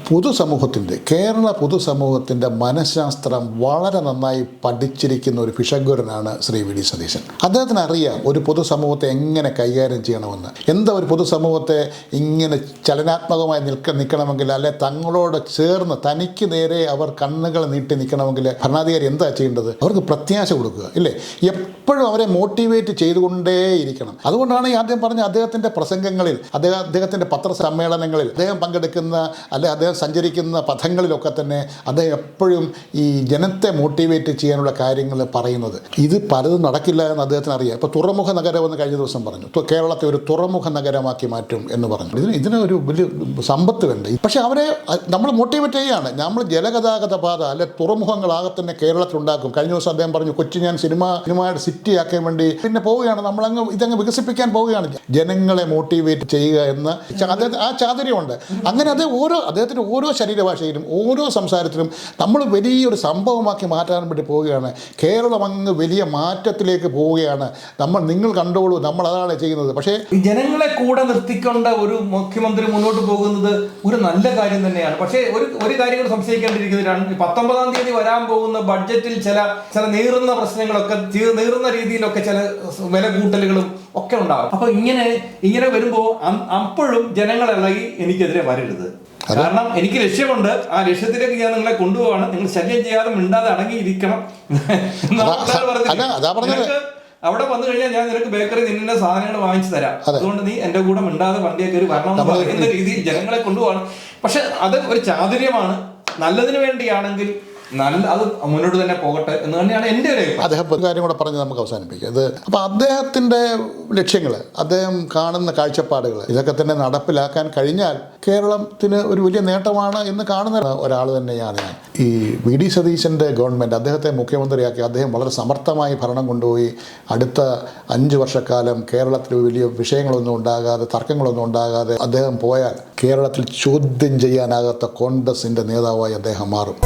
പൊതുസമൂഹത്തിൻ്റെ കേരള പൊതുസമൂഹത്തിൻ്റെ മനഃശാസ്ത്രം വളരെ നന്നായി പഠിച്ചിരിക്കുന്ന ഒരു ഭിഷഗ്വരനാണ് ശ്രീ വി ഡി സതീശൻ. അദ്ദേഹത്തിന് അറിയാം ഒരു പൊതുസമൂഹത്തെ എങ്ങനെ കൈകാര്യം ചെയ്യണമെന്ന്. എന്താ ഒരു പൊതുസമൂഹത്തെ ഇങ്ങനെ ചലനാത്മകമായി നിൽക്കണമെങ്കിൽ, അല്ലെ തങ്ങളോട് ചേർന്ന് തനിക്ക് നേരെ അവർ കണ്ണുകൾ നീട്ടി നിൽക്കണമെങ്കിൽ ഭരണാധികാരി എന്താ ചെയ്യേണ്ടത്? അവർക്ക് പ്രത്യാശ കൊടുക്കുക, ഇല്ലേ? എപ്പോഴും അവരെ മോട്ടിവേറ്റ് ചെയ്തുകൊണ്ടേയിരിക്കണം. അതുകൊണ്ടാണ് ഈ ആദ്യം പറഞ്ഞ അദ്ദേഹത്തിൻ്റെ പ്രസംഗങ്ങളിൽ, അദ്ദേഹത്തിൻ്റെ പത്രസമ്മേളനങ്ങളിൽ, അദ്ദേഹം പങ്കെടുക്കുന്ന അല്ലെ അദ്ദേഹം സഞ്ചരിക്കുന്ന പഥങ്ങളിലൊക്കെ തന്നെ അദ്ദേഹം എപ്പോഴും ഈ ജനത്തെ മോട്ടിവേറ്റ് ചെയ്യാനുള്ള കാര്യങ്ങൾ പറയുന്നത്. ഇത് പലതും നടക്കില്ല എന്ന് അദ്ദേഹത്തിന് അറിയാം. ഇപ്പോൾ തുറമുഖ നഗരമെന്ന് കഴിഞ്ഞ ദിവസം പറഞ്ഞു, കേരളത്തെ ഒരു തുറമുഖ നഗരമാക്കി മാറ്റും എന്ന് പറഞ്ഞു. ഇതിന് ഒരു വലിയ സമ്പത്ത് വേണ്ട. പക്ഷേ അവരെ നമ്മൾ മോട്ടിവേറ്റ് ചെയ്യുകയാണ്. നമ്മൾ ജലഗതാഗത പാത അല്ലെ തുറമുഖങ്ങളാകെ തന്നെ കേരളത്തിലുണ്ടാക്കും. കഴിഞ്ഞ ദിവസം അദ്ദേഹം പറഞ്ഞു കൊച്ചി ഞാൻ സിനിമയുടെ സിറ്റി ആക്കാൻ വേണ്ടി പിന്നെ പോവുകയാണ്, നമ്മളങ്ങ് ഇതങ്ങ് വികസിപ്പിക്കാൻ പോവുകയാണ്. ജനങ്ങളെ മോട്ടിവേറ്റ് ചെയ്യുക എന്ന് ആ ചാതുര്യമുണ്ട്. അങ്ങനെ അദ്ദേഹത്തിൻ്റെ ഓരോ ശരീരഭാഷയിലും ഓരോ സംസാരത്തിലും നമ്മൾ വലിയൊരു സംഭവമാക്കി മാറ്റാൻ വേണ്ടി പോവുകയാണ്. കേരളം അങ്ങ് വലിയ മാറ്റത്തിലേക്ക് പോവുകയാണ്. നിങ്ങൾ കണ്ടോളൂ, നമ്മൾ അതാണ് ചെയ്യുന്നത്. പക്ഷേ ജനങ്ങളെ കൂടെ നിർത്തിക്കൊണ്ട് ഒരു മുഖ്യമന്ത്രി മുന്നോട്ട് പോകുന്നത് ഒരു നല്ല കാര്യം തന്നെയാണ്. പക്ഷേ ഒരു കാര്യം കൂടെ സംശയിക്കേണ്ടിയിരിക്കുന്നത്, 19-ാം തീയതി വരാൻ പോകുന്ന ബഡ്ജറ്റിൽ ചില നീറുന്ന പ്രശ്നങ്ങളൊക്കെ, നീറുന്ന രീതിയിലൊക്കെ ചില വില കൂട്ടലുകളും ഒക്കെ ഉണ്ടാകും. അപ്പൊ ഇങ്ങനെ വരുമ്പോൾ അപ്പോഴും ജനങ്ങൾ ഇളകി എനിക്കെതിരെ വരരുത്. കാരണം എനിക്ക് ലക്ഷ്യമുണ്ട്, ആ ലക്ഷ്യത്തിലേക്ക് ഞാൻ നിങ്ങളെ കൊണ്ടുപോവാണ്. നിങ്ങൾ ശല്യം ചെയ്യാതെ മിണ്ടാതെ അടങ്ങിയിരിക്കണം. അവിടെ വന്നു കഴിഞ്ഞാൽ ഞാൻ നിനക്ക് ബേക്കറി നിന്നെ സാധനങ്ങൾ വാങ്ങിച്ചു തരാം, അതുകൊണ്ട് നീ എന്റെ കൂടെ മിണ്ടാതെ വണ്ടിയെ കയറി വരണം എന്ന് പറയുന്ന രീതിയിൽ ജനങ്ങളെ കൊണ്ടുപോകണം. പക്ഷെ അത് ഒരു ചാതുര്യമാണ്. നല്ലതിന് വേണ്ടിയാണെങ്കിൽ അത് മുന്നോട്ട് തന്നെ പോകട്ടെ എന്ന് തന്നെയാണ് എൻ്റെ ഒരു അഭിപ്രായം. അദ്ദേഹം ഒരു കാര്യം കൂടെ പറഞ്ഞ് നമുക്ക് അവസാനിപ്പിക്കാം. അപ്പോൾ അദ്ദേഹത്തിൻ്റെ ലക്ഷ്യങ്ങൾ, അദ്ദേഹം കാണുന്ന കാഴ്ചപ്പാടുകൾ, ഇതൊക്കെ തന്നെ നടപ്പിലാക്കാൻ കഴിഞ്ഞാൽ കേരളത്തിന് ഒരു വലിയ നേട്ടമാണ് എന്ന് കാണുന്ന ഒരാൾ തന്നെയാണ് ഞാൻ. ഈ വി ഡി സതീശൻ്റെ ഗവൺമെൻറ് അദ്ദേഹത്തെ മുഖ്യമന്ത്രിയാക്കി, അദ്ദേഹം വളരെ സമർത്ഥമായി ഭരണം കൊണ്ടുപോയി അടുത്ത 5 വർഷക്കാലം കേരളത്തിൽ വലിയ വിഷയങ്ങളൊന്നും ഉണ്ടാകാതെ, തർക്കങ്ങളൊന്നും ഉണ്ടാകാതെ അദ്ദേഹം പോയാൽ കേരളത്തിൽ ചോദ്യം ചെയ്യാനാകാത്ത കോൺഗ്രസിൻ്റെ നേതാവായി അദ്ദേഹം മാറും.